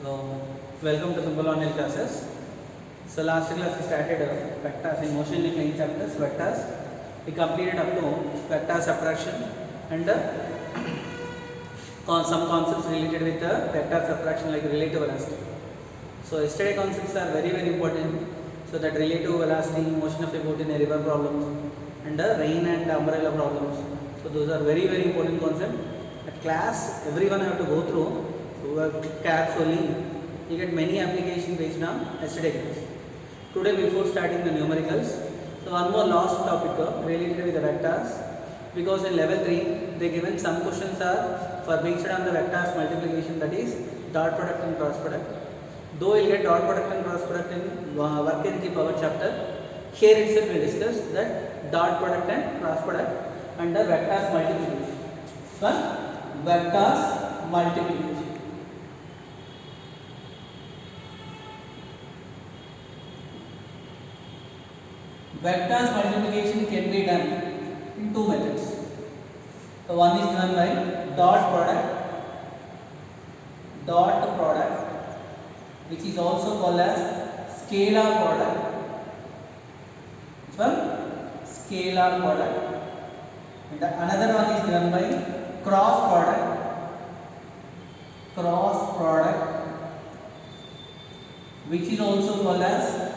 So, welcome to Simple Online classes. So, last class we started vectors in motion in main chapters, vectors. We completed up to vector subtraction and some concepts related with vector subtraction like relative velocity. So, yesterday concepts are very important. So, that relative velocity, motion of a boat in a river problems and rain and umbrella problems. So, those are very important concepts. At class, everyone have to go through. So, work carefully. You get many applications based on yesterday class. Today, before starting the numericals, so one more last topic related with the vectors, because in level 3 they given some questions are for based on the vectors multiplication, that is dot product and cross product. Though you will get dot product and cross product in work energy power chapter, here itself we discuss that dot product and cross product under vectors multiplication. One, vectors multiplication. Vectors multiplication can be done in two methods. So one is done by dot product, which is also called as scalar product. Which one? Scalar product. And another one is done by cross product, which is also called as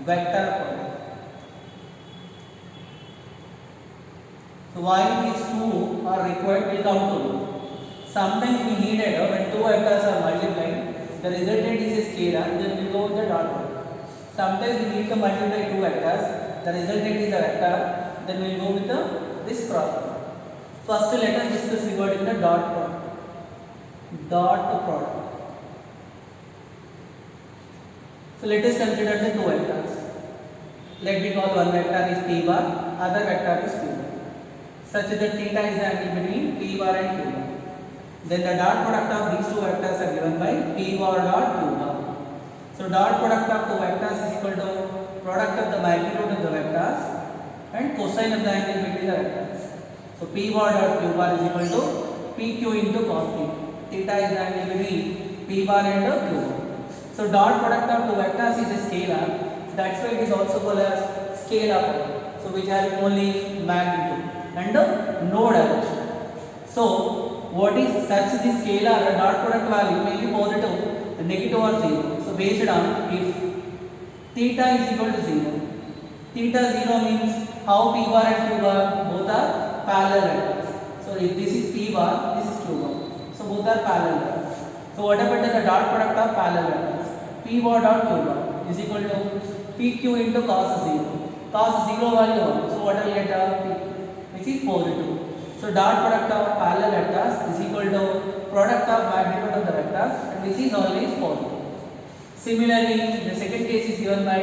vector product. So why these two are required will come to know. Sometimes we needed when two vectors are multiplied, the resultant is a scalar, then we go with the dot product. Sometimes we need to multiply two vectors, the resultant is a vector, then we go with this cross product. First let us discuss regarding the dot product. Dot product. So let us consider the two vectors. Let me call one vector is p bar, other vector is q bar, such that theta is the angle between p bar and q bar. Then the dot product of these two vectors are given by p bar dot q bar. So dot product of two vectors is equal to product of the magnitude of the vectors and cosine of the angle between the vectors. So p bar dot q bar is equal to pq into cos theta. Theta is the angle between p bar and q bar. So dot product of two vectors is a scalar. That's why it is also called as scalar product. So which has only magnitude and no direction. So what is such the scalar dot product value may be positive, negative or 0. So based on if theta is equal to 0. Theta 0 means how p bar and q bar both are parallel vectors. So if this is p bar, this is q bar. So both are parallel vectors. So what about the dot product of parallel vectors? P bar dot q bar is equal to pq into cos 0. Cos 0 value 1. So what will get p? Which is positive. So dot product of parallel vectors is equal to product of magnitude of the vectors, and this is always positive. Similarly, the second case is given by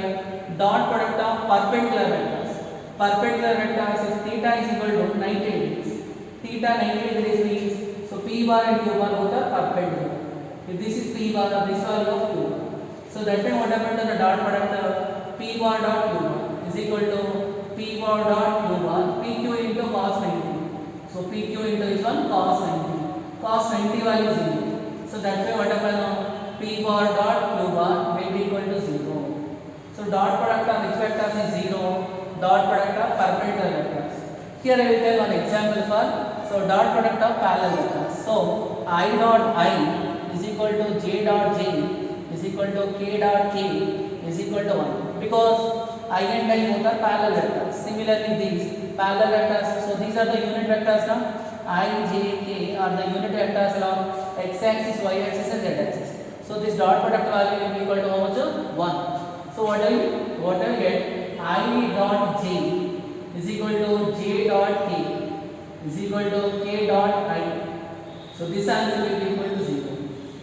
dot product of perpendicular vectors. Perpendicular vectors, if theta is equal to 90 degrees, theta 90 degrees means so p bar and q bar both are perpendicular. If this is p bar, this value of q bar. So that means what happened to the dot product of p bar dot q bar is equal to p bar dot q bar pq into cos 90. So pq into this one cos 90. Cos 90 value is 0. So that's why what happened p bar dot q bar will be equal to 0. So dot product of which vectors is 0? Dot product of perpendicular vectors. Here I will tell one example for so dot product of parallel vectors. So I dot I is equal to j dot j is equal to k dot k is equal to 1, because I and I both are parallel vectors. Similarly, these parallel vectors, so these are the unit vectors now. I, j, k are the unit vectors along x axis, y axis and z axis. So this dot product value will be equal to how much? 1. So what I get? I dot j is equal to j dot k is equal to k dot I. So this answer will be equal to 0.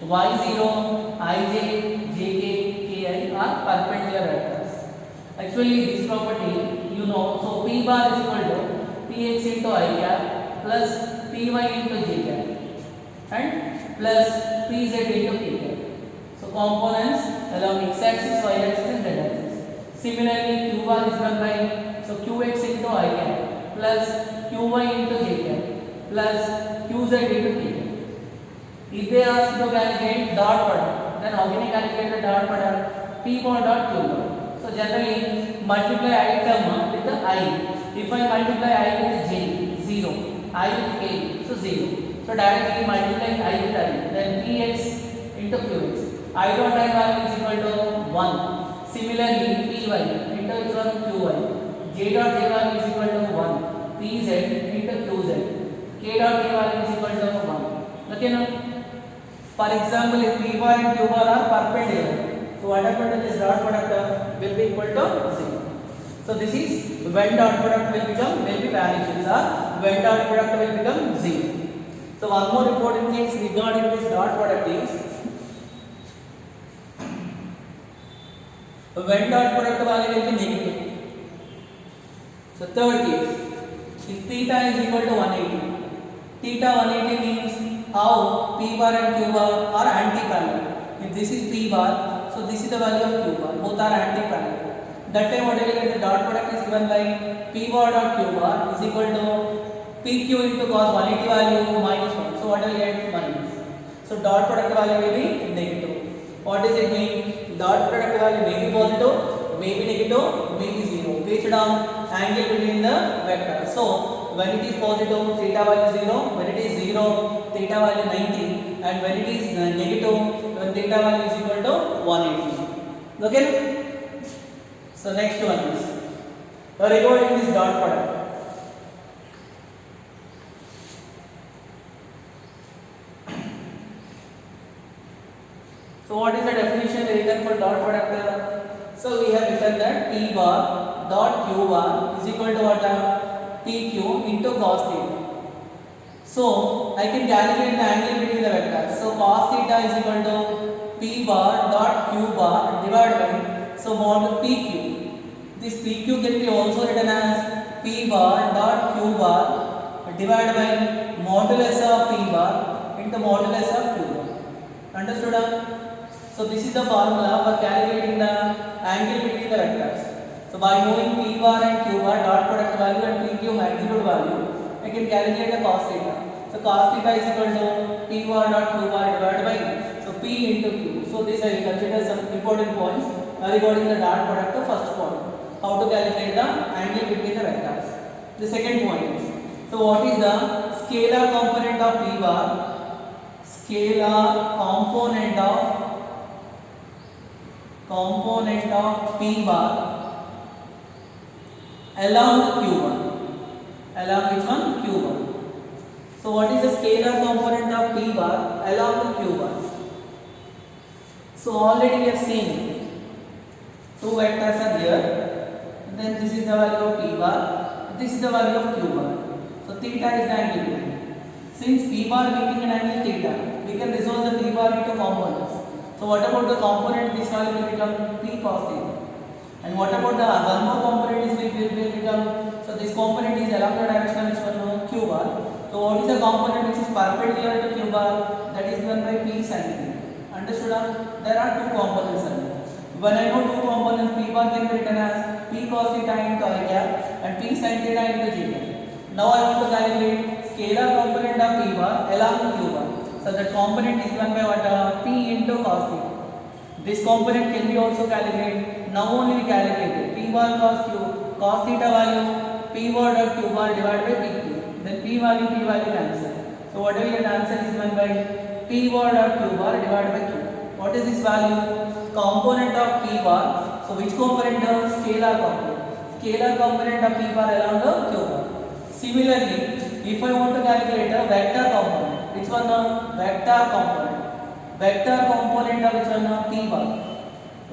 Why 0? I, j, k, I are perpendicular vectors. Actually, this property, you know, so p bar is equal to px into I cap plus py into j cap and plus pz into k cap. So components along x axis, y axis and z axis. Similarly, q bar is given by so qx into I cap plus qy into j cap plus qz into k cap. If they ask to calculate dot product, then then how can I calculate the dot product? P bar dot Q bar. So generally multiply I term with the I. If I multiply I with J, 0. I with A, so 0. So directly multiplying I with I. Then Px into Qx. I dot I value is equal to 1. Similarly, Py into which one? Qy. J dot J value is equal to 1. Pz into Qz. K dot K value is equal to 1. Okay now? For example, if P bar and Q bar are perpendicular, so what happened to this dot product will be equal to 0. So this is when dot product will be vanishes, or when dot product will become 0. So one more important thing regarding this dot product is when dot product value will be negative. So third case, if theta is equal to 180, theta 180 means how P bar and Q bar are anti-parallel. If this is P bar, so this is the value of Q bar, both are anti-parallel. That time what I will get, the dot product is given by P bar dot Q bar is equal to PQ into cos 180 value minus 1. So what I will get? Minus. So dot product value will be negative. What does it mean? Dot product value may be positive, may be negative, may be 0 based on angle between the vectors. So when it is positive, theta value 0, when it is 0, theta value 90, and when it is negative, when theta value is equal to 180. Okay? So next one is regarding this dot product. So what is the definition written for dot product? So we have written that P bar dot Q bar is equal to what? PQ into cos theta. So I can calculate the angle between the vectors. So cos theta is equal to P bar dot Q bar divided by, so mod PQ. This PQ can be also written as P bar dot Q bar divided by modulus of P bar into modulus of Q bar. Understood? So this is the formula for calculating the angle between the vectors. So by knowing P bar and Q bar dot product value and PQ magnitude value, I can calculate the cos theta. So cos theta is equal to P bar dot Q bar divided by, so P into Q. So this I will consider some important points regarding the dot product of first point. How to calculate the angle between the vectors. The second point is, so what is the scalar component of P bar? Scalar component of P bar along Q bar. Along which one? Q bar. So what is the scalar component of P bar along Q bar? So already we have seen two vectors are there. Then this is the value of P bar, this is the value of Q bar. So theta is the angle between. Since P bar making an angle theta, we can resolve the P bar into components. So what about the component? This value will become P cos theta. And what about the one more component is will become, so this component is along the direction which one? Q bar. So what is the component which is perpendicular to Q bar? That is given by P sin theta. Understood? There are two components. When I know two components, P bar can be written as P cos theta into I cap and P sin theta into J cap. Now I want to calculate scalar component of P bar along Q bar. So that component is given by what? P into cos theta. This component can be also calculated. Now only we calculate P bar cos theta value P bar dot Q bar divided by PQ. Then P value cancel. So what will get answer is given by P bar dot Q bar divided by Q. What is this value? Component of P bar. So which component? Scalar component. Scalar component of P bar along the Q bar. Similarly, if I want to calculate a vector component, which one? Vector component. Vector component of which one? P bar.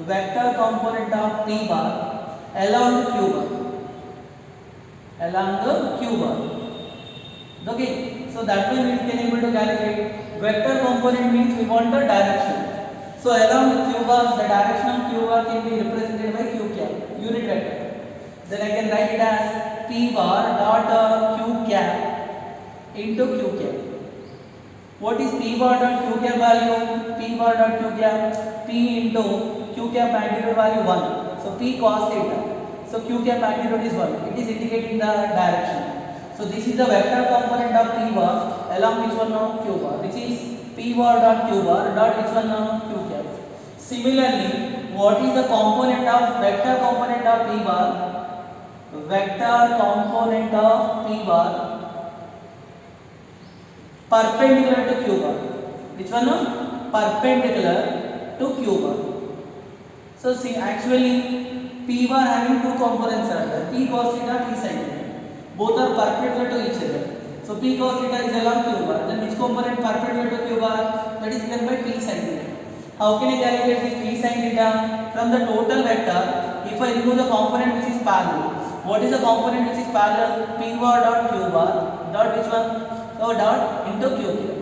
Vector component of P bar along the Q bar. Along the Q bar. Okay. So that way we can able to calculate. Vector component means we want the direction. So along the Q bar, the direction of Q bar can be represented by Q cap, unit vector. Then I can write it as P bar dot Q cap into Q cap. What is P bar dot Q cap value? P bar dot Q cap, P into Q cap magnitude value 1. So P cos theta. So Q cap magnitude is 1. It is indicating the direction. So this is the vector component of P bar along which one? Q bar, which is P bar dot Q bar dot which one? Q cap. Similarly, what is the component of vector component of P bar? Vector component of P bar perpendicular to Q bar. Which one? Perpendicular to Q bar. So see, actually P bar having two components are there, P cos theta, P sin theta. Both are perpendicular to each other. So P cos theta is along Q bar. Then which component perpendicular to Q bar? That is given by P sin theta. How can I calculate this P sin theta? From the total vector, if I remove the component which is parallel. What is the component which is parallel? P bar dot Q bar dot which one? So dot into Q bar.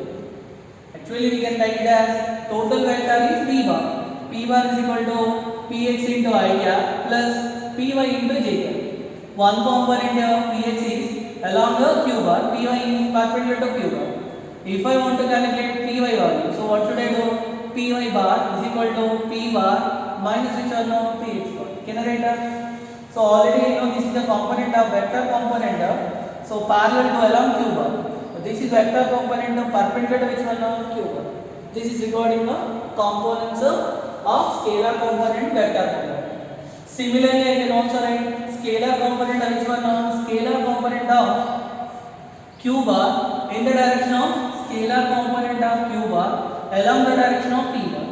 Actually we can write it as total vector is P bar. P bar is equal to Px into I cap plus Py into J cap. One component of Px is along the Q bar, Py is perpendicular to Q bar. If I want to calculate Py value, so what should I do? Py bar is equal to P bar minus which one? Px bar. Can I write that? So already you know this is the component of vector component of, so parallel to along Q bar. So this is vector component of perpendicular to which one? Q bar. This is regarding the components of scalar component, vector component. Similarly, I can also write scalar component of which one? Scalar component of Q bar in the direction of scalar component of Q bar along the direction of P bar.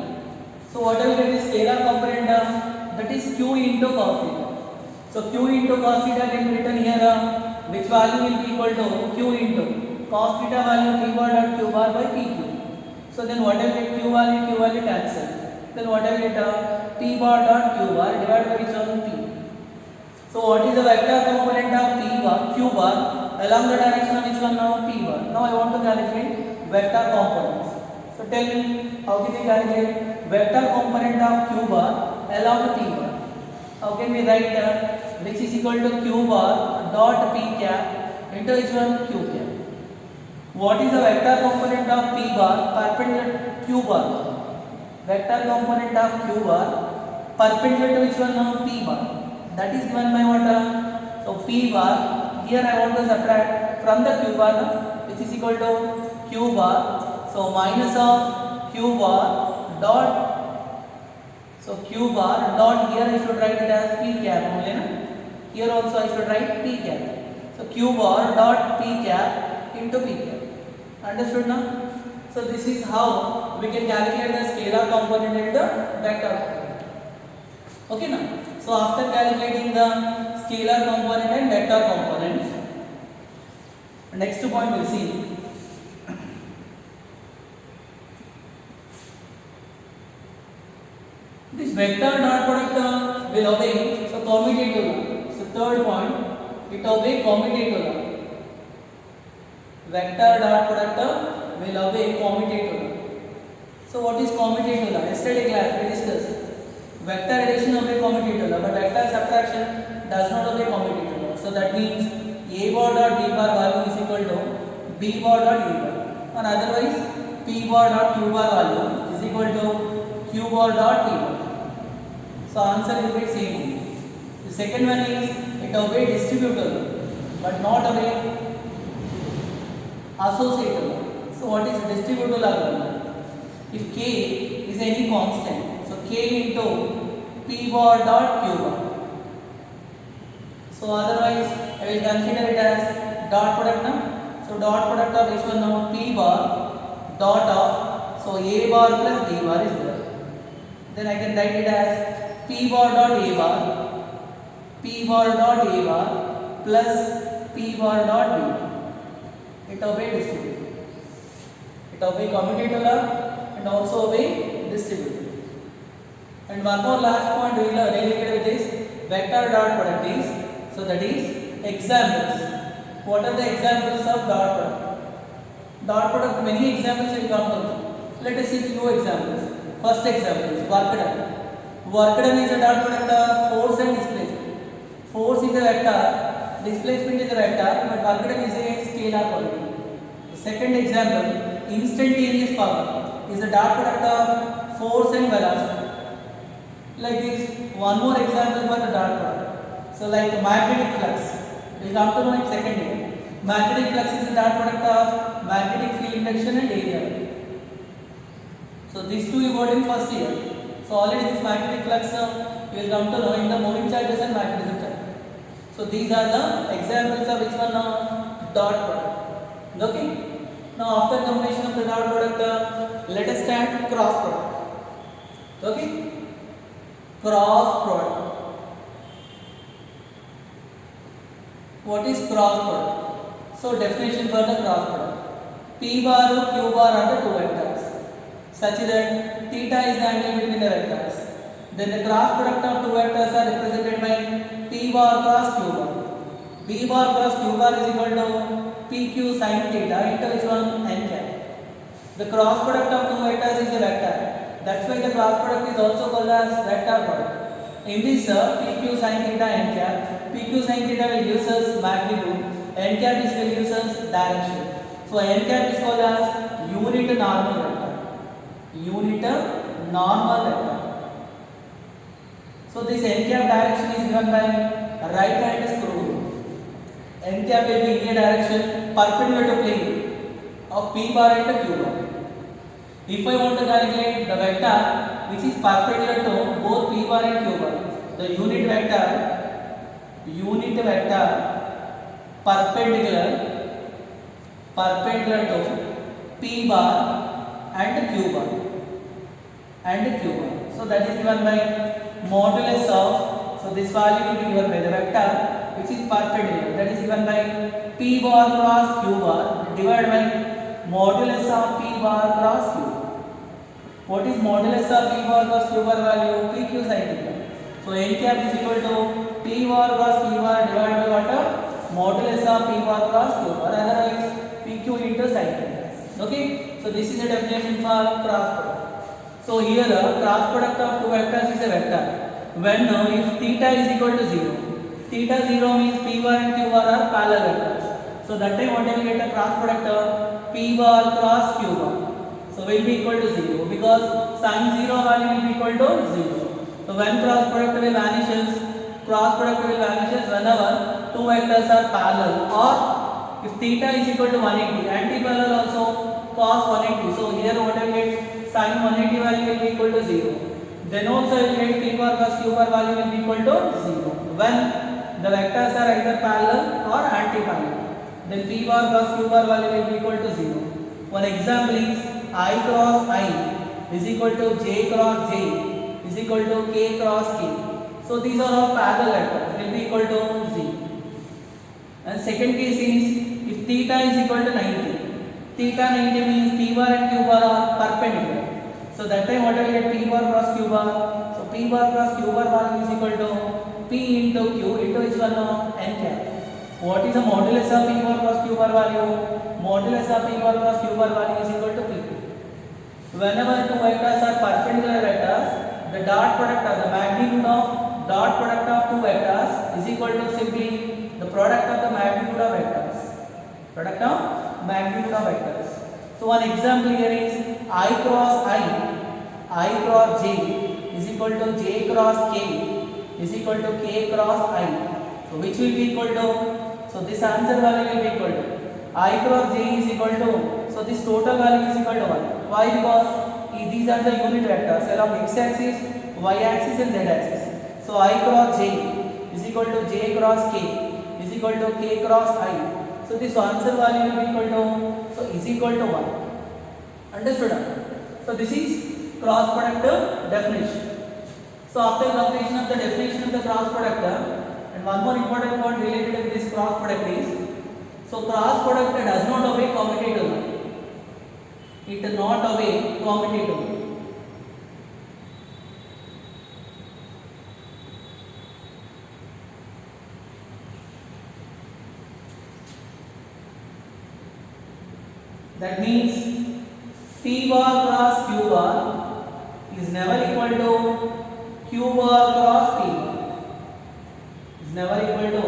So what I will get is scalar component of, that is Q into cos theta. So Q into cos theta can be written here, which value will be equal to Q into cos theta value P bar dot Q bar by PQ. So then what I will get? Q value cancel. Then what I will get? P bar dot Q bar divided by which one? P. So what is the vector component of P bar, Q bar along the direction of which one? P bar. Now I want to calculate vector components. So tell me, how can we calculate vector component of Q bar along the P bar? How can we write which is equal to Q bar dot P cap into which one? Q cap. What is the vector component of P bar perpendicular to Q bar? Vector component of Q bar perpendicular to which one? P bar. That is given by what? So P bar, here I want to subtract from the Q bar, which is equal to Q bar. So minus of Q bar dot, so Q bar dot, here I should write it as P cap only, na? Here also I should write P cap. So Q bar dot P cap into P cap. Understood now? So this is how we can calculate the scalar component and the vector component. Okay now? So after calculating the scalar component and vector components, next point we'll see. This vector dot product will obey, so commutative law. So third point, it obey commutative law. Vector dot product will obey commutative law. So what is commutative law? Yesterday class we discussed. Vector addition obey commutative law, but vector subtraction does not obey commutative law. So that means A bar dot B bar value is equal to B bar dot A bar, and otherwise P bar dot Q bar value is equal to Q bar dot P bar. So answer will be same. The second one is it obey distributive law, but not obey associative law. So what is distributive law? If K is any constant, so K into P bar dot Q bar. So otherwise I will consider it as dot product now. So dot product of which one now? P bar dot of, so A bar plus B bar is there. Then I can write it as P bar dot A bar, P bar dot A bar plus P bar dot B bar. It obey distributive. It obey commutative law and also obey distributive. And one more last point related with this vector dot product is, so that is examples. What are the examples of dot product? Dot product, many examples will come from. Let us see few examples. First example is work done. Work done is a dot product of force and displacement. Force is a vector, displacement is a vector, but work done is a scalar quantity. The second example, instantaneous power is a dot product of force and velocity. Like this, one more example for the dot product. So like magnetic flux, we will come to know in second year. Magnetic flux is a dot product of magnetic field induction and area. So these two you got in first year. So already this magnetic flux you will come to know in the moving charges and magnetism charges. So these are the examples of which one dot product. Okay. Now after completion of the dot product, let us start cross product. Okay. Cross product. What is cross product? So definition for the cross product. P bar or Q bar are the two vectors such that theta is the angle between the vectors. Then the cross product of two vectors are represented by P bar cross Q bar. P bar cross Q bar is equal to PQ sin theta into which one n cap. The cross product of two vectors is a vector. That's why the cross product is also called as vector product. In this PQ sin theta n cap, PQ sin theta will give us magnitude, n cap is will give us direction. So n cap is called as unit normal vector. Unit normal vector. So this n cap direction is given by right hand screw rule. N cap will be in a direction perpendicular to plane of P bar and Q bar. If I want to calculate the vector which is perpendicular to both P bar and Q bar, the unit vector perpendicular to P bar and Q bar. So that is given by modulus of, so this value will be given by the vector which is perpendicular, that is given by P bar cross Q bar divided by modulus of P bar cross Q. What is modulus of P bar cross Q bar value? PQ sin theta. So n cap is equal to P bar cross Q bar divided by what? Modulus of P bar cross Q bar, otherwise PQ into sin theta. Okay, so this is the definition for cross product. So here cross product of two vectors is a vector. When if theta is equal to 0, theta 0 means P bar and Q bar are parallel vectors. So that time what I will get a cross product of P bar cross Q bar. So will be equal to 0 because sin 0 value will be equal to 0. So when cross product will vanishes whenever two vectors are parallel, or if theta is equal to 180, anti-parallel also cos 180. So here what I will get sin 180 value will be equal to 0. Then also I will get P bar plus Q bar value will be equal to 0 when the vectors are either parallel or anti-parallel. Then P bar plus Q bar value will be equal to 0. One example is I cross I is equal to J cross J is equal to K cross K. So these are all parallel vectors, will be equal to 0. And second case is if theta is equal to 90. Theta 90 means P bar and Q bar are perpendicular. So that time what I will get P bar cross Q bar. So P bar cross Q bar value is equal to P into Q into which one n cap. What is the modulus of P bar cross Q bar value? Modulus of P bar cross Q bar value is equal to P. Whenever two vectors are perpendicular vectors, the dot product of the magnitude of dot product of two vectors is equal to simply the product of the magnitude of vectors. Product of magnitude of vectors. So one example here is I cross J is equal to J cross K is equal to K cross I. So which will be equal to, so this answer value will be equal to I cross J is equal to, so this total value is equal to 1. Why? Because these are the unit vectors along x axis, y axis and z axis. So I cross J is equal to J cross K is equal to K cross I. So this answer value will be equal to, so is equal to 1. Understood? So this is cross product definition. So after completion of the definition of the cross product, and one more important point related to this cross product is, so cross product does not obey commutative law. It does not obey commutative law. That means P bar cross Q bar is never equal to Q bar cross P bar. Is never equal to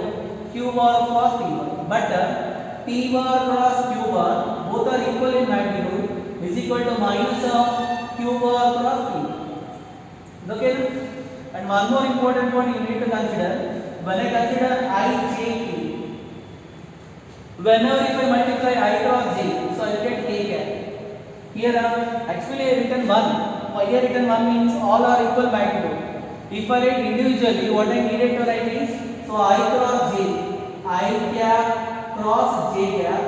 Q bar cross P bar. But P bar cross Q bar both are equal in magnitude is equal to minus of Q bar cross P bar. Okay? And one more important point you need to consider when I consider I, J, K. Whenever if I multiply I cross J, so I will get K cap. Here actually I written 1, why I written 1 means all are equal magnitude. If I write individually, what I needed to write is, so I cross j, I cap cross j cap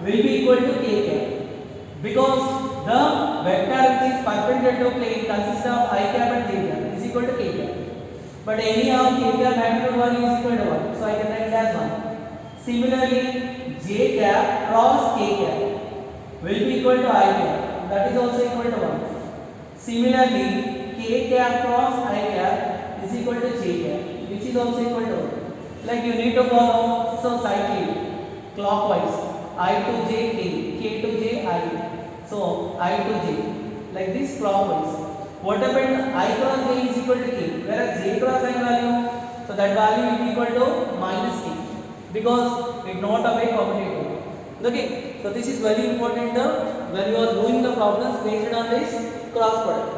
will be equal to k cap, because the vector which is perpendicular to plane consists of I cap and j cap is equal to k cap. But anyhow k cap magnitude value is equal to 1, so I can write it as 1. Similarly, j cap cross k cap will be equal to I cap, that is also equal to 1. Similarly, k cap cross I cap is equal to j cap, which is also equal to 1. Like you need to follow some cycling clockwise, I to j k to j I, so I to j, like this clockwise. What happened? I cross j is equal to k, whereas j cross I value, so that value will be equal to minus k, because it not away commutator. Okay, so this is very important when you are doing the problems based on this cross product.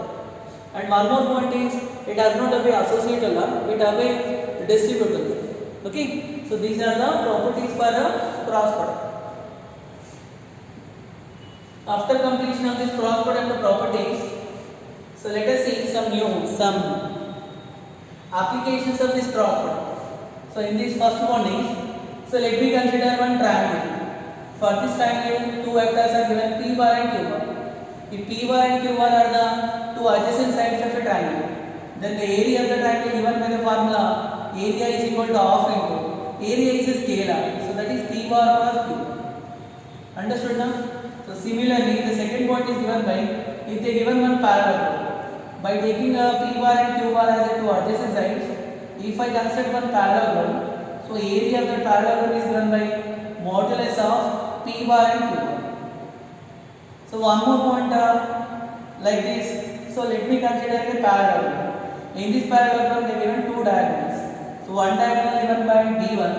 And one more point is, it does not have a associative, it have a distributable. Okay, so these are the properties for a cross product. After completion of this cross product properties, so let us see some applications of this cross product. So in this first one is, so let me consider one triangle. For this triangle, two vectors are given, p bar and q bar. If p bar and q bar are the two adjacent sides of a triangle, then the area of the triangle given by the formula, area is equal to half into, area is a scalar, so that is p bar plus q. Understood now? So similarly, the second point is given by, if they given one parallelogram, by taking a p bar and q bar as a two adjacent sides, if I construct one parallelogram, so area of the parallelogram is given by modulus of p bar and q bar. So one more point like this. So let me consider a parallelogram. In this parallelogram, they given two diagonals. So one diagonal given by d1,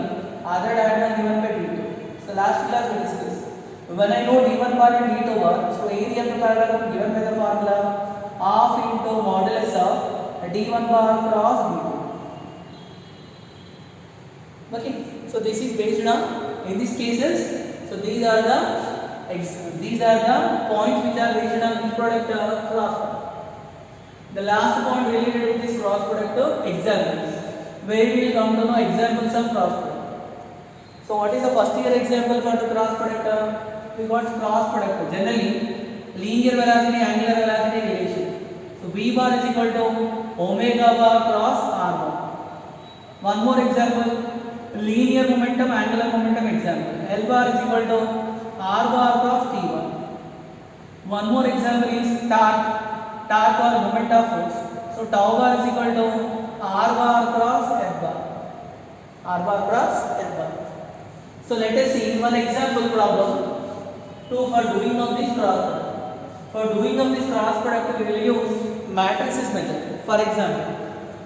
other diagonal given by d2. So last class we discussed. When I know d1 bar and d2 bar, so area of the parallelogram given by the formula half into modulus of d1 bar cross d2. Okay, so this is based on, in these cases, so these are the points which are based on this product cross product. The last point related with this cross product examples, where we will come to know examples of cross product. So what is the first year example for the cross product? We got cross product. Generally, linear velocity angular velocity relation. So v bar is equal to omega bar cross r bar. One more example, linear momentum angular momentum example. L bar is equal to r bar cross t bar. One more example is torque or moment of force. So tau bar is equal to r bar cross f bar. R bar cross f bar. So let us see one example problem for doing of this cross product. For doing of this cross product, we will use matrices method. For example,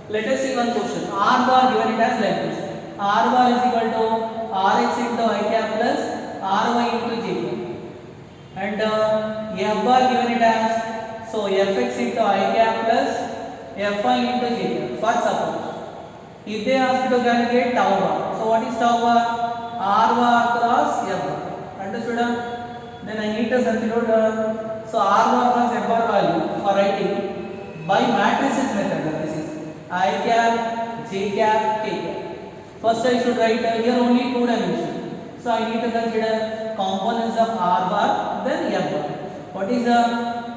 let us see one question. R bar given it as like this. R bar is equal to Rx into I cap plus Ry into J cap. And F bar given it as, so Fx into I cap plus Fy into J cap. For suppose, if they ask to calculate tau bar, so what is tau bar? R bar cross F bar. Understood? Then I need to substitute so R bar plus F bar value for writing by matrices method. This is I cap, J cap, K cap. First I should write here only two dimensions. So I need to consider components of R bar, then F bar. What is the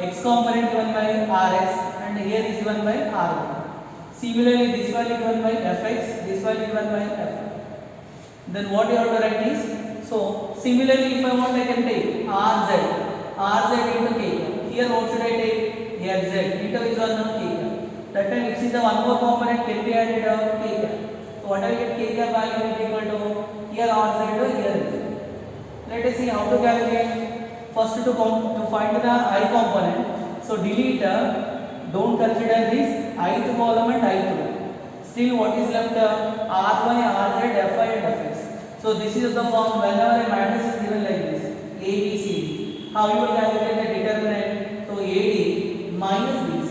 x component given by Rs, and here is given by R bar. Similarly, this value given by Fx, this value given by F. Then what you have to write is, so similarly if I want, I can take Rz into K. Here what should I take? Fz into is one of K. That time which is the one more component can be added of K. So what I get K value will be equal to here Rz to here Z. Let us see how to calculate. First to find the I component. So delete, don't consider this ith column and ith row. Still what is left? Ry, Rz, Fi and Fx. So this is the form whenever a matrix is given like this, A, B, C, D. How you will calculate the determinant? So AD minus BC.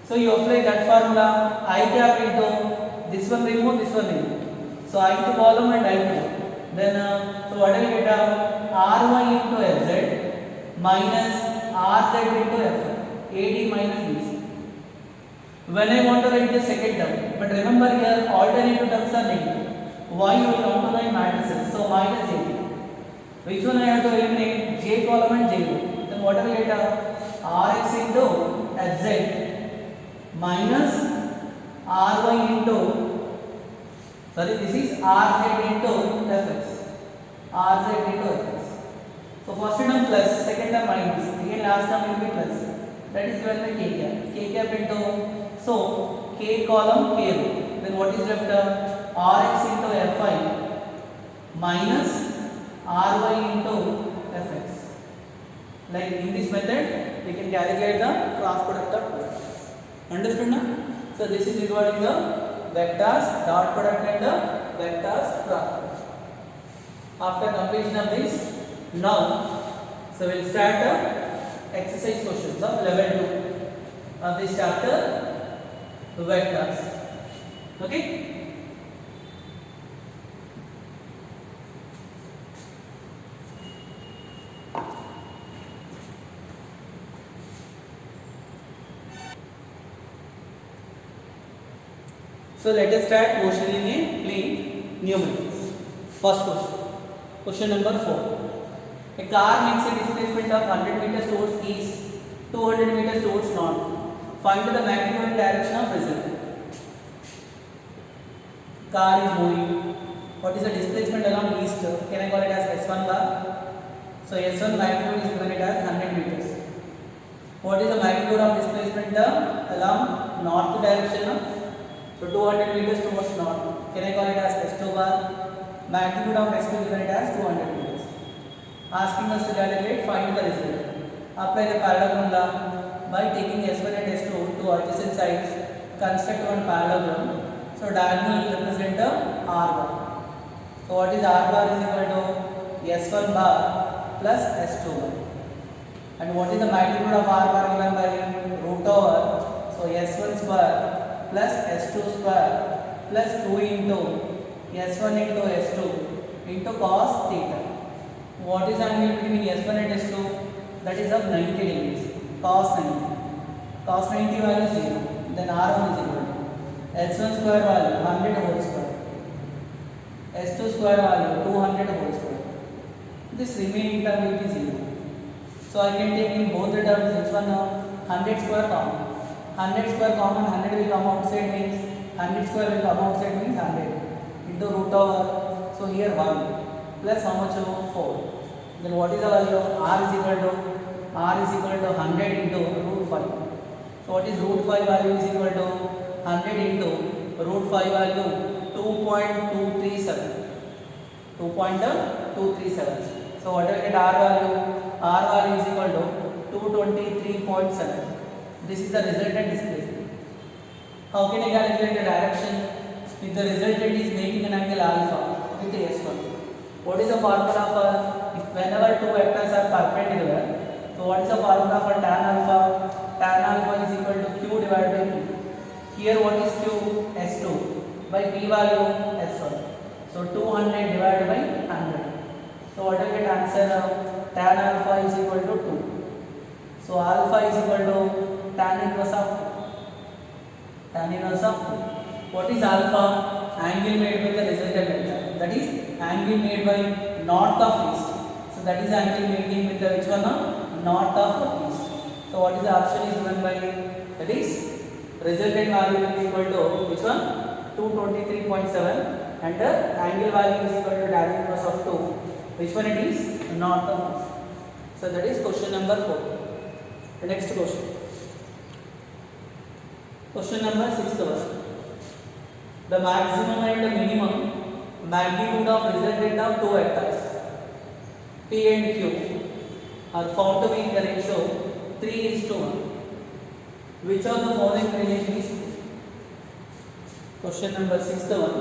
So you apply that formula, I cap into this one remove, this one remove. So ith column and ith row. Then so what will get? Ry into Fz minus Rz into Fy. AD minus BC. When I want to write the second term, but remember here alternative terms are negative. Why you will come to my matrices? So minus AD. Which one I have to eliminate? J column and J row. Then what will get? Rx into Fz minus Ry into, sorry, this is Rz into Fx. Rz into Fx. So first term plus, second term minus, again last term will be plus. That is given by k cap. K cap into, so k column k row. Then what is left? Rx into Fi minus Ry into Fx. Like in this method, we can calculate the cross product of two. Understood now? So this is regarding the vectors dot product and the vectors cross product. After completion of this, now, so we will start the exercise questions of level 2 of this chapter, vectors. Okay? So let us start motioning a plane numerics. First question number 4. A car makes a displacement of 100 meters towards east, 200 meters towards north. Find the magnitude and direction of result. Car is moving. What is the displacement along east? Can I call it as S1 bar? So S1 magnitude is given it as 100 meters. What is the magnitude of displacement along north direction? So 200 meters towards north. Can I call it as S2 bar? Magnitude of S2 given it as 200 meters. Asking us to calculate, find the result. Apply the parallelogram law by taking S1 and S2 to adjacent sides. Construct one parallelogram. So diagonal will represent the R bar. So what is R bar is equal to S1 bar plus S2 bar. And what is the magnitude of R bar given by root over? So S1 square plus S2 square plus 2 into S1 into S2 into cos theta. What is the angle between S1 and S2? That is of 90 degrees. Cos 90. Cos 90 value 0. Then R1 is equal to S1 square value 100 whole square. S2 square value 200 whole square. This remaining term will be 0. So I can take in both the terms this one 100 square common. 100 square common, 100 will come outside means 100 square will come outside means 100 into root over. So here 1 plus how much? 4. Then what is the value of R is equal to 100 into root 5. So what is root 5 value is equal to 100 into root 5 value 2.237. 2.237. So what will get R value? R value is equal to 223.7. This is the resultant displacement. How can I calculate the direction? If the resultant is making an angle alpha with the S1. What is the formula for whenever two vectors are perpendicular? So what is the formula for tan alpha? Tan alpha is equal to Q divided by P. Here what is Q? S2 by P value S1. So 200 divided by 100. So what will get answer? Tan alpha is equal to 2. So alpha is equal to tan inverse of 2. Tan inverse of 2. What is alpha? Angle made by the resultant vector. That is angle made by north of east. So that is angle making with the which one? North of east. So what is the option is given by? That is resultant value will be equal to which one? 223.7 and the angle value is equal to tan inverse of 2. Which one it is? North of east. So that is question number 4. The next question. Question number 6th one. The maximum and the minimum magnitude of resultant of two vectors P and Q are found to be in the ratio 3:1. Which of the following relation is true? Question number 6th one.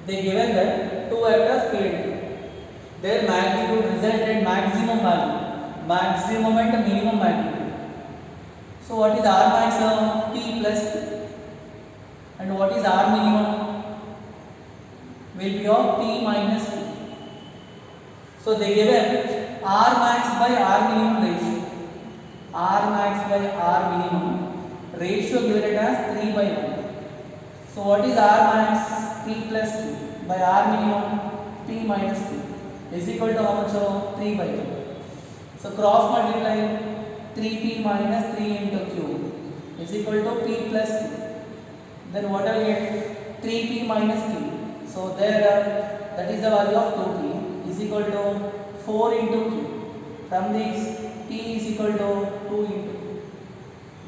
They given that two vectors P and Q. Their magnitude resultant maximum value, maximum and minimum magnitude. So what is R max? P plus Q. And what is R minimum? Will be of P minus Q. So they given R max by R minimum ratio. R max by R minimum, ratio given it as 3 by 1. So what is R max? P plus Q by R minimum P minus Q is equal to how much? 3 by 1. So cross multiply 3P minus 3 into Q is equal to P plus Q. Then what I get? 3P minus Q. So there that is the value of 2P is equal to 4 into Q. From this P is equal to 2 into Q.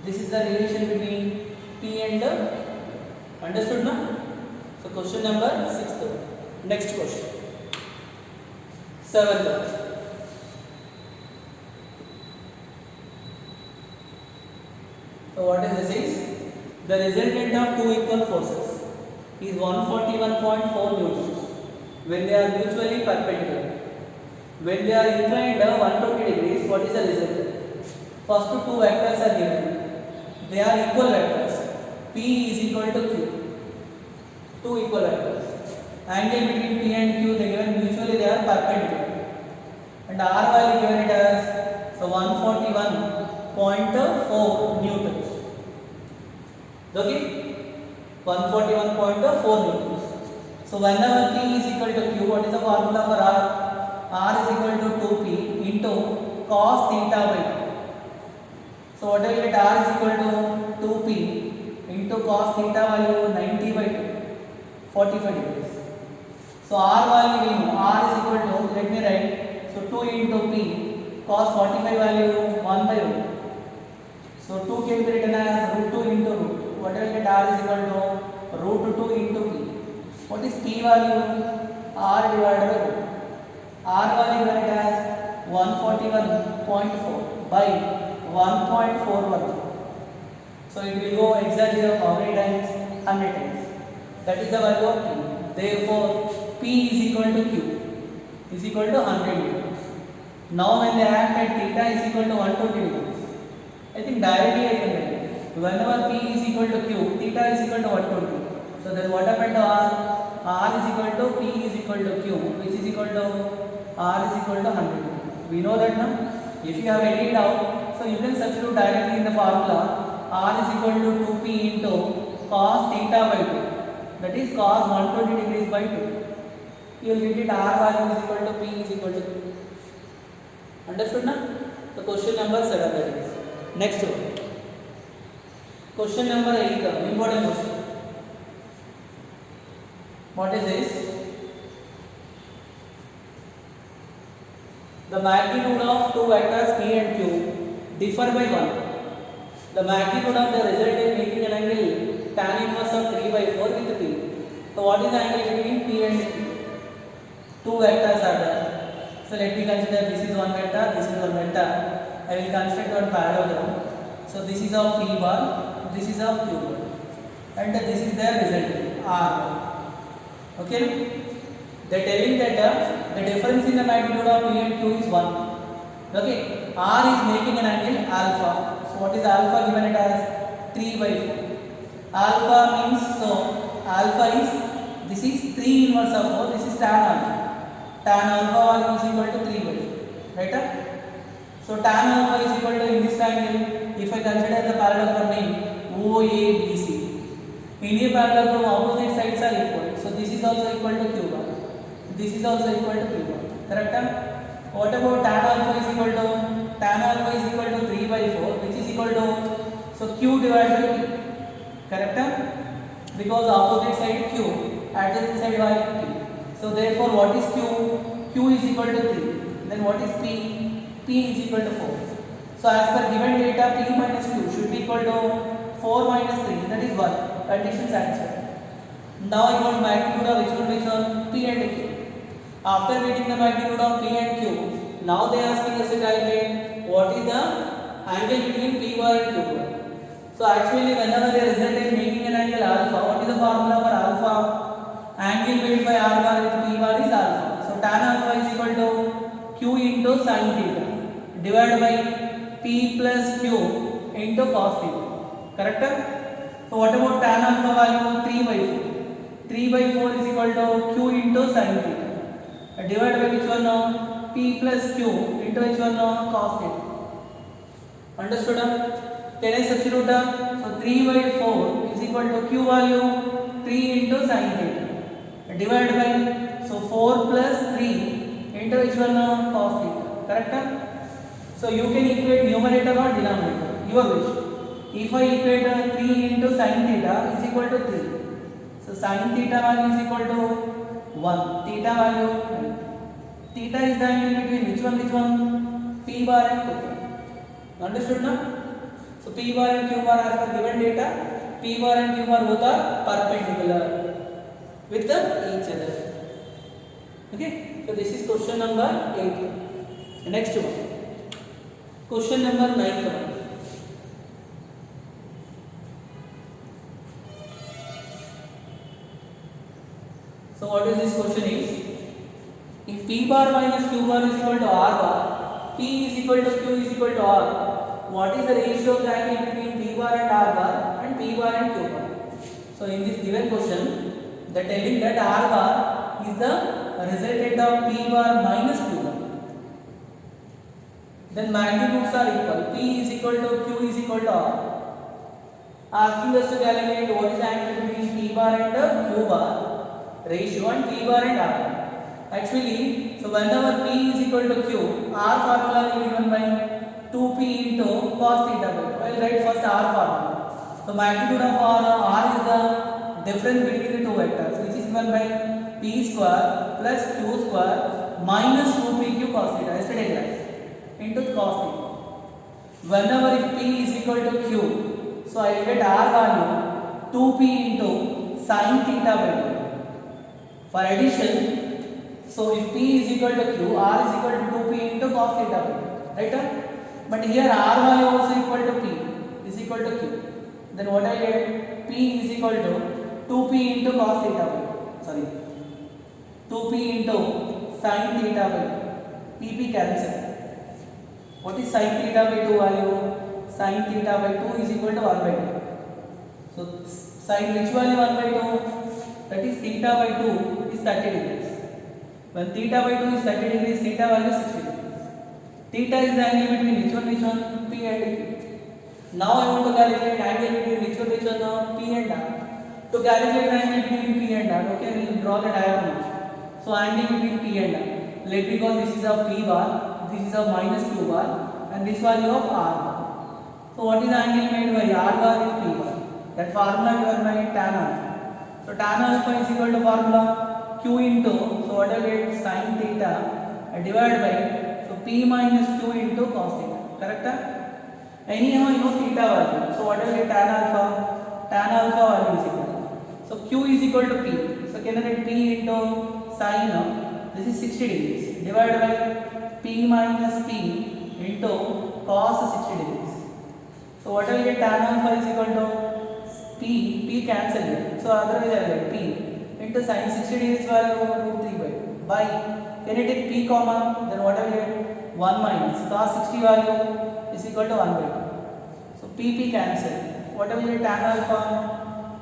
This is the relation between P and understood now? So question number 6. Next question. 7th. So what is this is? The resultant of two equal forces is 141.4 newtons when they are mutually perpendicular. When they are inclined 120 degrees, what is the result? First two vectors are given. They are equal vectors. P is equal to Q. Two equal vectors. Angle between P and Q they given mutually they are perpendicular. And R value given it as so 141.4 newtons. Okay? 141.4 newtons. So whenever P is equal to Q, what is the formula for R? R is equal to 2P into cos theta by 2. So what I will get? R is equal to 2P into cos theta value 90 by 2, 45 degrees. So R value we know. R is equal to, let me write, so 2 into P cos 45 value 1 by root. So 2 can be written as root 2 into root. What I will get? R is equal to root 2 into P. What is P value? R divided by root. R value given as 141.4 by 1.41. So it will go exactly of how many times? 100 times. That is the value of P. Therefore, P is equal to Q is equal to 100 newtons. Now when they act at theta is equal to 120 degrees, I think directly I can write. Whenever P is equal to Q, theta is equal to 120. So then what happened to R? R is equal to P is equal to Q, which is equal to R is equal to 100. We know that now. If you have any doubt, so you can substitute directly in the formula. R is equal to 2P into cos theta by 2. That is cos 120 degrees by 2. You will get it R value is equal to P is equal to Q. Understood now? So question number 7 that is. Next one. Question number 8, important question. What is this? The magnitude of two vectors P and Q differ by 1. The magnitude of the result is making an angle tan inverse of 3 by 4 with P. So what is the angle between P and Q? Two vectors are there. So let me consider this is one vector, this is one vector. I will construct one parallelogram. So this is of P bar, this is of Q bar, and this is their result R bar. Okay? They are telling that the difference in the magnitude of P and Q is 1. Okay? R is making an angle alpha. So what is alpha given it as 3 by 4. Alpha means, so alpha is, this is 3 inverse of 4, this is tan alpha. Tan alpha value is equal to 3 by 4. Right? So tan alpha is equal to, in this triangle, if I consider the parallelogram name OABC. In a parallelogram, opposite sides are equal. So this is also equal to Q bar. This is also equal to Q bar. Correct? What about tan alpha is equal to? Tan alpha is equal to 3 by 4, which is equal to, so Q divided by P. Correct? Because opposite side Q, adjacent side value P. So therefore, what is Q? Q is equal to 3. Then what is P? P is equal to 4. So as per given data, P minus Q should be equal to 4 minus 3. That is 1. Condition satisfied. Now I want magnitude of which one? P and Q. After getting the magnitude of P and Q, now they are asking us to calculate what is the angle between P bar and Q bar. So actually, whenever the result is making an angle alpha, what is the formula for alpha? Angle made by R bar with P bar is alpha. So tan alpha is equal to Q into sin theta divided by P plus Q into cos theta. Correct? So what about tan alpha value? 3 by 4. 3 by 4 is equal to Q into sin theta. Divided by which one? P plus Q into which one? Cos theta. Understood? Can I substitute? So 3 by 4 is equal to Q value 3 into sin theta. Divide by, so 4 plus 3 into which one? Cos theta. Correct? So you can equate numerator or denominator, your wish. If I equate 3 into sin theta is equal to 3. So sin theta value is equal to 1. Theta value, theta is the angle between which one? P bar and Q bar. Understood now? So P bar and Q bar are for given data. P bar and Q bar both are perpendicular with each other. Okay, so this is question number 8. Next one. Question number 9. So what is this question is, if P bar minus Q bar is equal to R bar, P is equal to Q is equal to R, what is the ratio of the angle between P bar and R bar and P bar and Q bar? So in this given question, they are telling that R bar is the resultant of P bar minus Q bar. Then magnitudes are equal, P is equal to Q is equal to R. Asking us to calculate what is the angle between P bar and Q bar ratio and P bar and R. Actually, so whenever P is equal to Q, R formula is given by 2P into cos theta by 2. I will write first R formula. So magnitude of R is the difference between the two vectors, which is given by P square plus Q square minus 2PQ cos theta, yesterday class, into cos theta. Whenever if P is equal to Q, so I will get R value 2P into sin theta by 2. For addition, so if P is equal to Q, R is equal to 2P into cos theta by 2, right? But here R value also equal to P is equal to Q. Then what I get? P is equal to 2P into cos theta by 2. 2P into sin theta by 2. PP cancel. What is sin theta by 2 value? Sin theta by 2 is equal to 1 by 2. So sin which value 1 by 2? That is theta by 2 is 30 degrees. When theta by 2 is 30 degrees, theta value is 60 degrees. Theta is the angle between which one? P and Q. Now I want to calculate angle between which one? P and R. To calculate angle between P and R, okay, we will draw the diagram. So angle between P and R. Let me call this is of P bar, this is of minus Q bar, and this value of R bar. So what is the angle made by R bar is P bar. That formula given by tan alpha. So tan alpha is equal to formula Q into, so what I get, sin theta divided by, so P minus Q into cos theta, correct? Anyhow you know theta value, so what I get, tan alpha value is equal. So Q is equal to P, so can I get P into sin, this is 60 degrees, divided by P minus P into cos 60 degrees. So what I will get, tan alpha is equal to P cancel here. So otherwise I will get P into sin 60 degrees value root 3 by can I take P common, then what I will get, 1 minus cos 60 value is equal to 1 by 2. So P cancel. What I will get, tan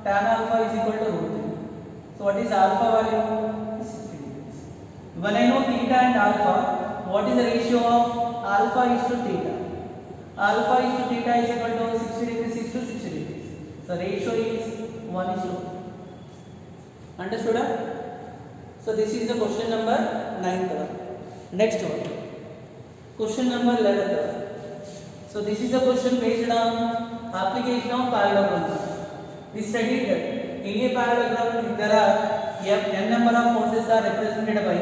alpha is equal to root 3. So what is alpha value? 60 degrees. When I know theta and alpha, what is the ratio of alpha is to theta? Alpha is to theta is equal to 60 degrees is to 60 degrees. The ratio is 1:1. Understood? So this is the question number 9. Next one. Question number 11. So this is the question based on application of parallelogram. We studied that in a parallelogram, if there are n number of forces are represented by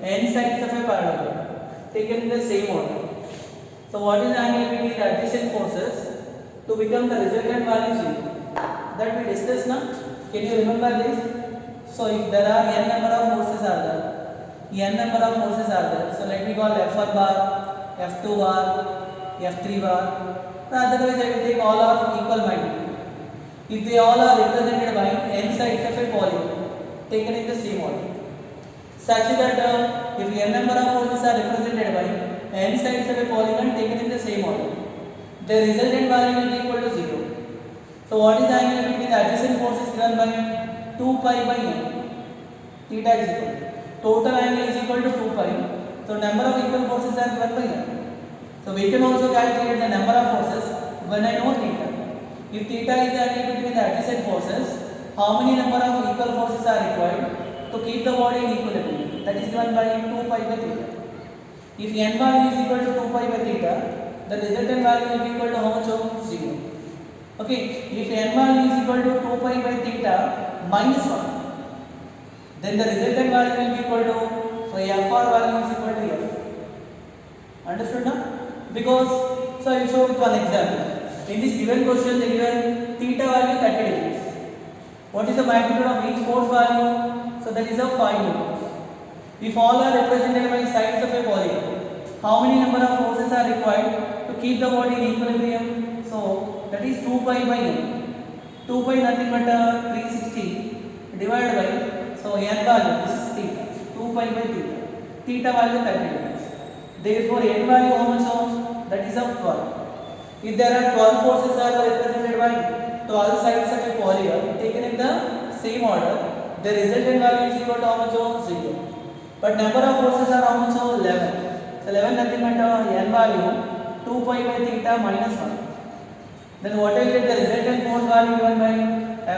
n sides of a parallelogram taken in the same order. So what is the angle between the adjacent forces to become the resultant value 0? That we discussed now. Can you remember this? So if there are n number of forces are there, so let me call F1 bar, F2 bar, F3 bar. Otherwise I will take all of equal magnitude. If they all are represented by n sides of a polygon taken in the same order, such that if n number of forces are represented by n sides of a polygon taken in the same order, the resultant value will be equal to 0. So what is the angle between the adjacent forces given by 2 pi by n? Theta is equal. Total angle is equal to 2 pi. So number of equal forces are given by n. So So we can also calculate the number of forces when I know theta. If theta is the angle between the adjacent forces, how many number of equal forces are required to keep the body in equilibrium? That is given by 2 pi by theta. If n value is equal to 2 pi by theta, the resultant value will be equal to how much of 0. Okay, if n value is equal to 2 pi by theta minus 1, then the resultant value will be equal to, so fr value is equal to f. Understood now? Because, so I will show with one example. In this given question, they given theta value 30 degrees. What is the magnitude of each force value? So that is of 5 newtons. If all are represented by sides of a polygon, how many number of forces are required to keep the body in equilibrium? So that is 2 pi by n. 2 pi nothing but 360 divided by, so n value, this is theta, 2 pi by theta. Theta value 30 degrees. Therefore n value how much of? That is of 12. If there are 12 forces are represented by 12 sides of a polygon taken in the same order, the resultant value is equal to how much of? 0. But number of forces are how much of? 11. So 11 nothing but n value 2 pi by theta minus 1. Then what I get, the resultant force value given by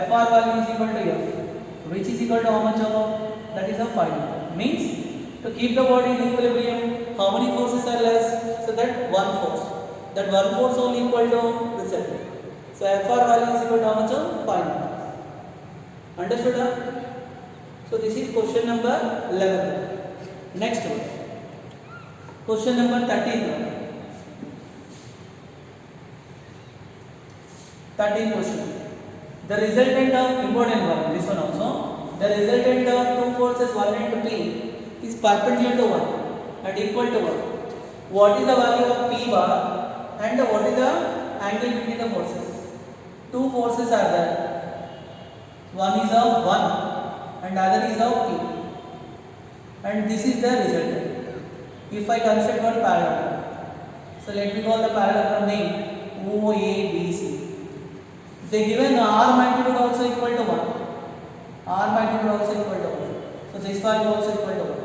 Fr value is equal to F, which is equal to how much of? That is of 5. Means to keep the body in equilibrium, how many forces are less? So that one force. That one force only equal to resultant. So Fr value is equal to how much of? 5. Understood? So this is question number 11. Next one. Question number 13. 13 question. The resultant of important one, this one also. The resultant of two forces 1 and P is perpendicular to 1 and equal to 1. What is the value of P bar and what is the angle between the forces? Two forces are there. One is of 1 and other is of P. And this is the resultant. If I construct one parallelogram, so let me call the parallelogram name OABC. They given R magnitude also equal to 1. R magnitude also equal to 1. So this value also equal to 1.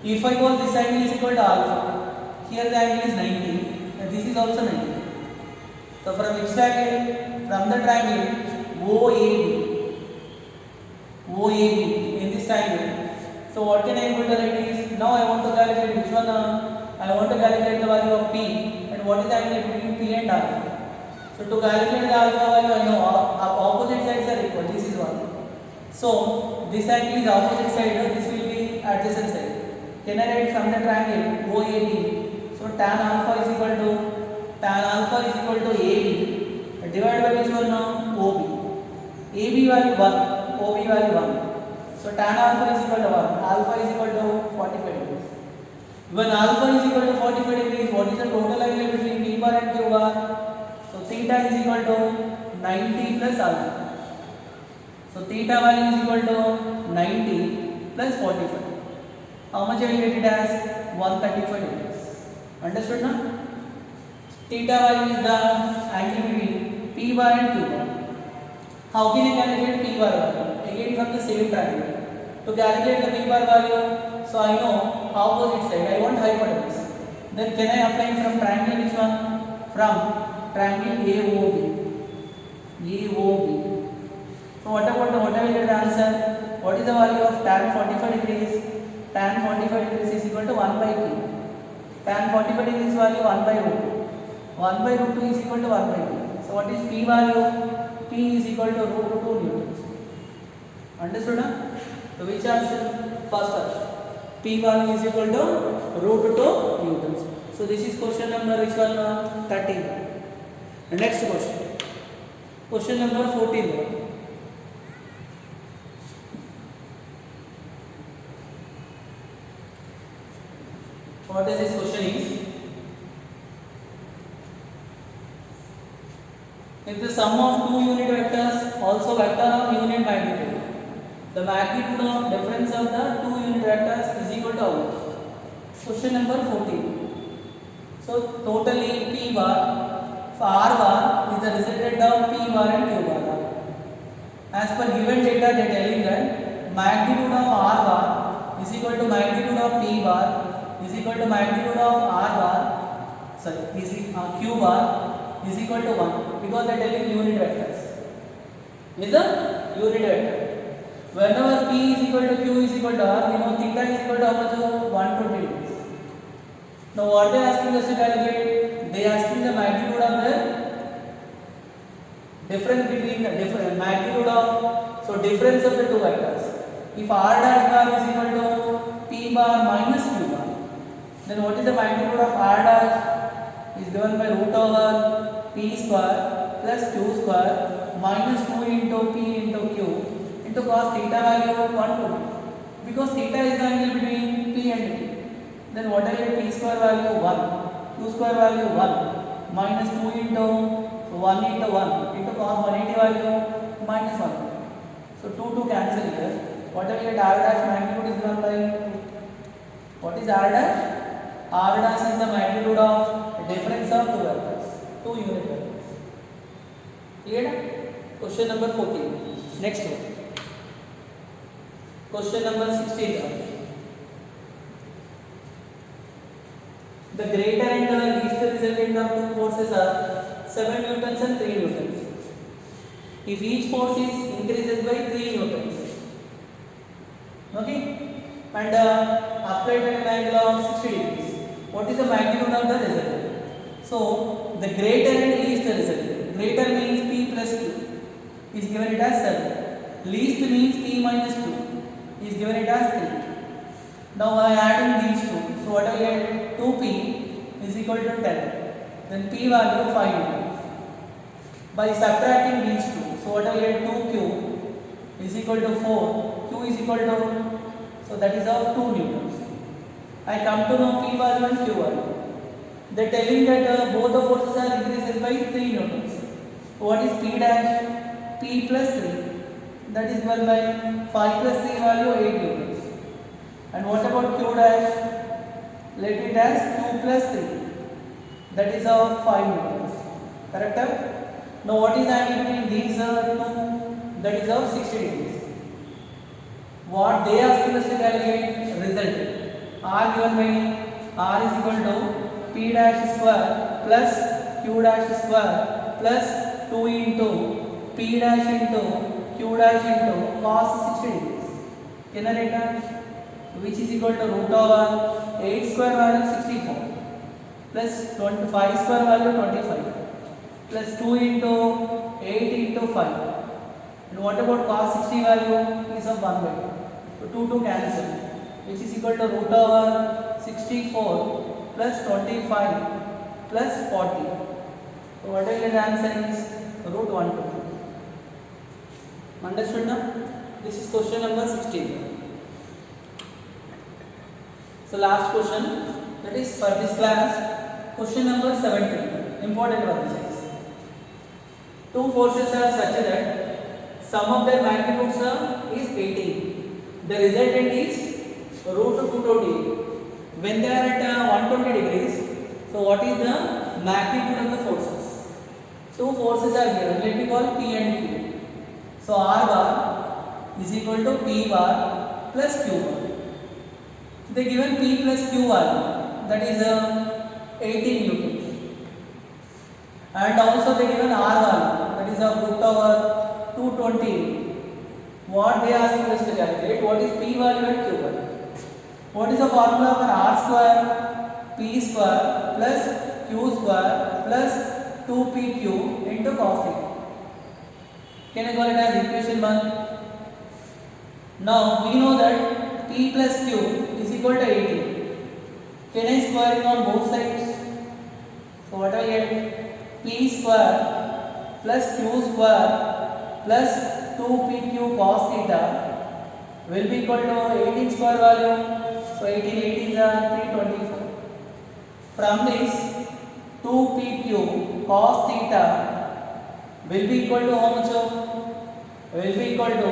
If I call this angle is equal to alpha, here the angle is 90 and this is also 90. So from which triangle? From the triangle OAB in this triangle. So what can I able to write is, now I want to calculate which one, I want to calculate the value of P and what is the angle between P and alpha. So to calculate the alpha value, I know opposite sides are equal. This is one. So this angle is opposite side. This will be adjacent side. Can I write from the triangle OAB? So tan alpha is equal to AB divided by which one? OB. AB value 1. OB value 1. So tan alpha is equal to 1. Alpha is equal to 45 degrees. When alpha is equal to 45 degrees, what is the total angle between P bar and Q bar? So theta is equal to 90 plus alpha. So theta value is equal to 90 plus 45. How much I will get it as? 135 degrees. Understood now? Theta value is the angle between P bar and Q bar. How can I calculate P bar value? Again from the same triangle. To calculate the P bar value, so I know opposite side. I want hypotenuse. Then can I apply from triangle which one? From triangle AOB. So what I will get the answer? What is the value of tan 45 degrees? Tan 45 degrees is equal to 1 by P. Tan 45 degrees value 1 by root 2. 1 by root 2 is equal to 1 by P. So what is P value? P is equal to root 2 newtons. Understood? So which option? First option. P value is equal to root 2 newtons. So this is question number which one? 13. Next question. Question number 14. What is this question is? If the sum of two unit vectors also vector of unit magnitude, the magnitude of difference of the two unit vectors is equal to how much? Question number 14. So totally P bar, for R bar is the resultant of P bar and Q bar. As per given data, they are telling that magnitude of R bar is equal to magnitude of P bar is equal to magnitude of R bar sorry, q bar is equal to 1 because they are telling unit vectors. Is the unit vector. Whenever p is equal to q is equal to r, we know theta is equal to how much? 120 degrees. Now what they are asking us to calculate? They are asking the magnitude of the difference between the different magnitude of, so difference of the two vectors. If r dash bar is equal to p bar minus q bar, then what is the magnitude of r dash? Is given by root over p square plus q square minus 2 into p into q into cos theta value of 120, because theta is the angle between p and q. Then what I get? P square value 1, q square value 1 minus 2 into 1 into 1 into cos 180 value minus 1. So 2 cancel here. What I get? R dash magnitude is given by, what is R dash? R dash is the magnitude of difference of two vectors, two unit vectors. Clear? Question number 14. Next one. Question number 16. The greater and the least resultant of two forces are 7 newtons and 3 newtons. If each force is increases by 3 newtons, okay, and applied at an angle of 60 degrees, what is the magnitude of the resultant? So the greater and least resultant. Greater means p plus q is given it as 7. Least means p minus q is given it as 3. Now I am adding these two. So what I get? 2p is equal to 10. Then p value 5. By subtracting these two, so what I get? 2q is equal to 4. Q is equal to, so that is of 2 newtons. I come to know p value and q value. They are telling that both the forces are increases by 3 newtons. So what is p dash? P plus 3. That is given by 5 plus 3 value 8 newtons. And what about q dash? Let it as q plus 3. That is of 5 newtons. Correct? Now what is the angle between these two? That is of 60 degrees. What they are asking us to calculate? Result. R given by R is equal to p dash square plus q dash square plus 2 into p dash into q dash into cos 60 degrees. Can I write that? Which is equal to root over 8 square value 64 plus 25 square value 25 plus 2 into 8 into 5. And what about cos 60 value? Is of 1 by 2. So 2 cancel, which is equal to root over 64 plus 25 plus 40. So what will the answer is? Root 120. Understood now? This is question number 16. So last question, that is for this class, question number 17. Important one this is. Two forces are such that sum of their magnitudes is 18. The resultant is root 220. When they are at 120 degrees, so what is the magnitude of the forces? Two forces are given. Let me call P and Q. So R bar is equal to P bar plus Q bar. They given P plus Q value, that is 18 newtons. And also they given R value, that is a root over 220. What they are asking us to calculate? What is P value and Q value? What is the formula for R square? P square plus Q square plus 2pq into cos theta. Can I call it as equation 1? Now we know that P plus Q is equal to 18. Can I square it on both sides? So what I get? P square plus Q square plus 2pq cos theta will be equal to 18 square value. So 18 is 324. From this 2pq cos theta will be equal to how much? Will be equal to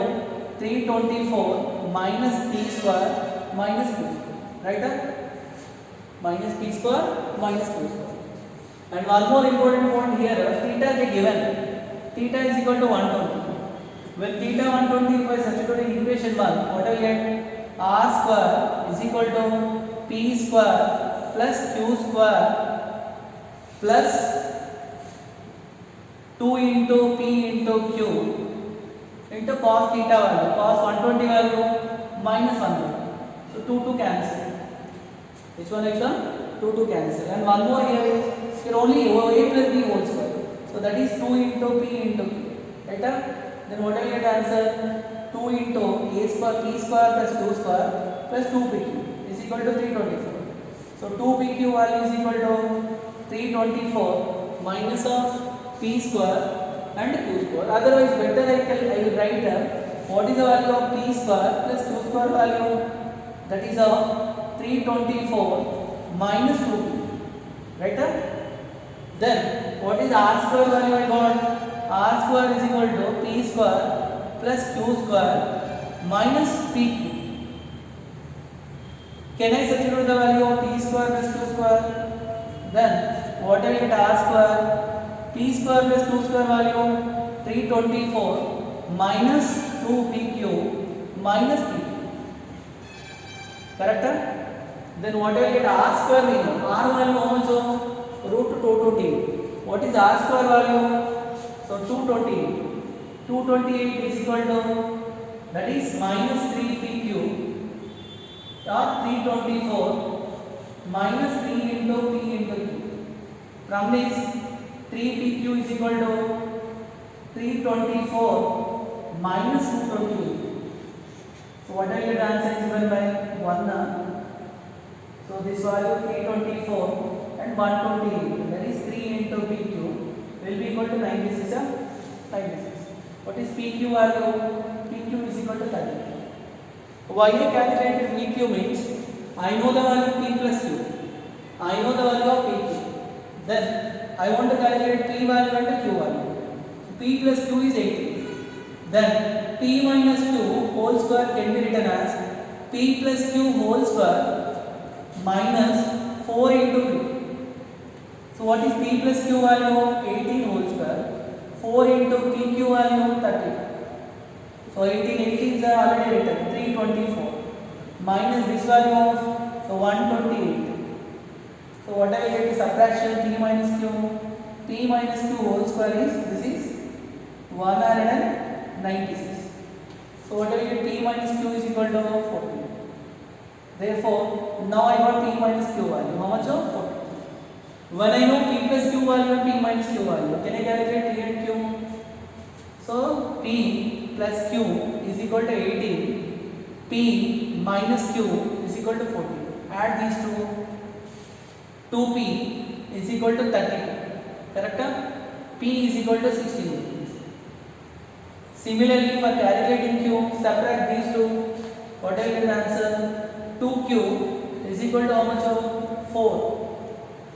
324 minus p square minus q square. Right? Minus p square minus q square. And one more important point here, theta they given. Theta is equal to 120. When theta 120, if I substitute in equation 1, what I get? R square is equal to p square plus q square plus 2 into P into Q into cos theta value, cos 120 value minus 120. So 2 cancel. Which one is 2 cancel. And one more here is here only A plus B whole square. So that is 2 into P into Q. Right? Then what will get answer? 2 into A square P square plus 2 square plus 2PQ is equal to 324. So 2PQ value is equal to 324 minus of P square and Q square. Otherwise better I will write what is the value of P square plus Q square value, that is of 324 minus 2P. Right? Then what is R square value I got? R square is equal to P square plus Q square minus PQ. Can I substitute the value of P square plus Q square? Then what I will get? R square P square plus Q square value 324 minus 2PQ minus PQ. Correct? Then what I will get? R square value. R value how much? Root 220. What is R square value? So 228. 228 is equal to, that is minus 3PQ or 324 minus 3 into P into Q. From this 3PQ is equal to 324 minus 228. So what I will get? Answer is given by 1. So this value 324 and 128, that is 3 into PQ will be equal to 96. 96. What is PQ value? PQ is equal to 30. Why I calculated PQ means I know the value P plus Q. I know the value of PQ. Then I want to calculate P value and Q value. P plus Q is 80. Then P minus Q whole square can be written as P plus Q whole square minus 4 into P. So what is P plus Q value? 18 whole square. 4 into PQ value 30. So 18 are already written, 324 minus this value of 128. So what I will get is subtraction P minus Q. P minus Q whole square is, this is 196. So what I will get? P minus Q is equal to 40. Therefore now I got P minus Q value. How much? 40. When I know P plus Q value and P minus Q value, can I calculate P and Q? So P plus Q is equal to 18. P minus Q is equal to 40. Add these two. 2P is equal to 30. Correct? P is equal to 16. Similarly, for calculating Q, subtract these two. What I will answer? 2Q is equal to how much? 4.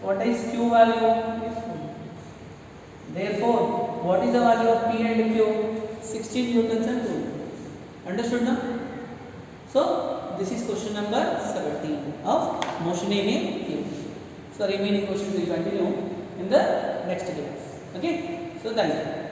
What is Q value? Therefore, what is the value of P and Q? 16 newtons and 2. Understood now? So, this is question number 17 of motion in a tube. So, remaining questions will continue in the next class. Okay? So, thank you.